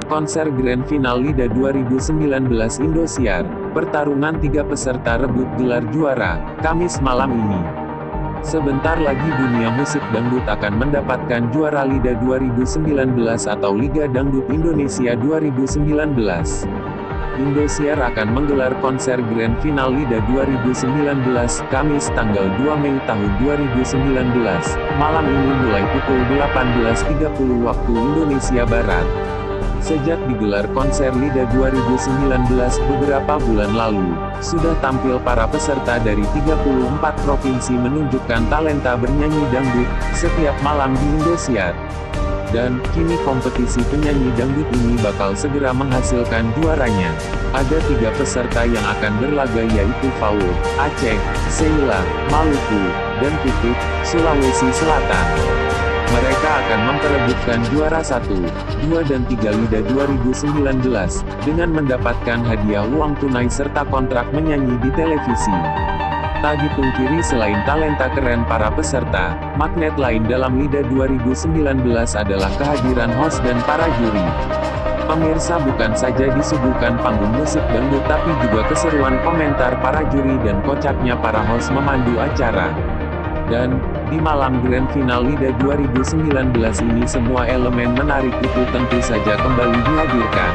konser Grand Final Liga 2019 Indosiar. Pertarungan 3 peserta rebut gelar juara, Kamis malam ini. Sebentar lagi dunia musik dangdut akan mendapatkan juara Liga 2019 atau Liga Dangdut Indonesia 2019. Indosiar akan menggelar konser Grand Final Liga 2019, Kamis tanggal 2 Mei tahun 2019, malam ini mulai pukul 18.30 waktu Indonesia Barat. Sejak digelar konser Liga 2019 beberapa bulan lalu, sudah tampil para peserta dari 34 provinsi menunjukkan talenta bernyanyi dangdut, setiap malam di Indosiar. Dan, kini kompetisi penyanyi dangdut ini bakal segera menghasilkan juaranya. Ada 3 peserta yang akan berlaga yaitu Paul, Aceh, Sheila, Maluku, dan Pipit, Sulawesi Selatan. Mereka akan memperebutkan juara 1, 2 dan 3 Liga 2019, dengan mendapatkan hadiah uang tunai serta kontrak menyanyi di televisi. Tak dipungkiri selain talenta keren para peserta, magnet lain dalam Liga 2019 adalah kehadiran host dan para juri. Pemirsa bukan saja disuguhkan panggung musik dangdut tapi juga keseruan komentar para juri dan kocaknya para host memandu acara. Dan, di malam Grand Final Liga 2019 ini semua elemen menarik itu tentu saja kembali dihadirkan.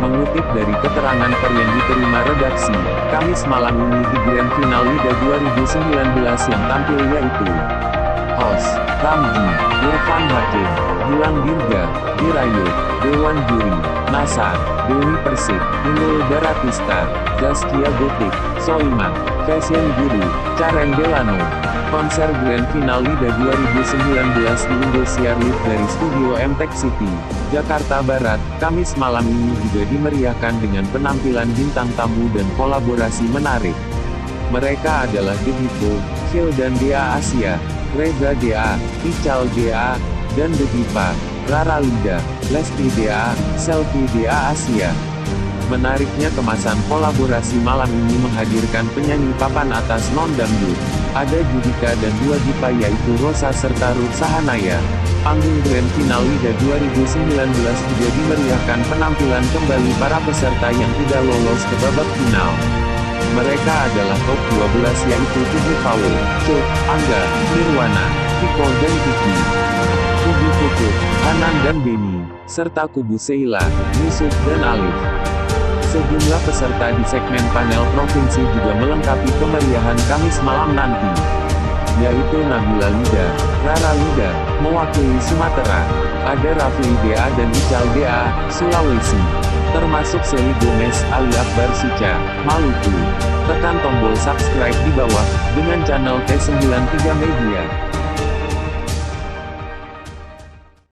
Mengutip dari keterangan yang diterima redaksi, Kamis malam ini di Grand Final Liga 2019 yang tampil yaitu host, Ramji, Irfan Hakim, Gilang Dirga, Dirayu, Dewan Juri, Nasar, Dewi Persik, Inul Daratista, Zaskia Gotik, Soiman, Fashion Guru, Karen Delano. Konser Grand Final Liga 2019 di Indosiar Live dari Studio MTech City, Jakarta Barat, Kamis malam ini juga dimeriahkan dengan penampilan bintang tamu dan kolaborasi menarik. Mereka adalah The Divo, Phil dan Dea Asia, Reza Dea, Ical Dea, dan The Diva, Rara Lida, Lesti Dea, Selfie Dea Asia. Menariknya kemasan kolaborasi malam ini menghadirkan penyanyi papan atas non-dangdut. Ada Judika dan 2 diva yaitu Rosa serta Ruth Sahanaya. Panggung Grand Final Liga 2019 juga dimeriahkan penampilan kembali para peserta yang tidak lolos ke babak final. Mereka adalah top 12 yaitu Tugu Paul, Cut, Angga, Nirwana, Viko dan Kiki. Kubu Putut, Hanan dan Beni, serta Kubu Sheila, Yusuf dan Alif. Sejumlah peserta di segmen panel provinsi juga melengkapi kemeriahan Kamis malam nanti, yaitu Nabila Lida, Rara Lida, mewakili Sumatera. Ada Rafli Dea dan Ical Dea, Sulawesi. Termasuk Seli Gomez, Ali Akbar Suca, Maluku. Tekan tombol subscribe di bawah, dengan channel T93 Media.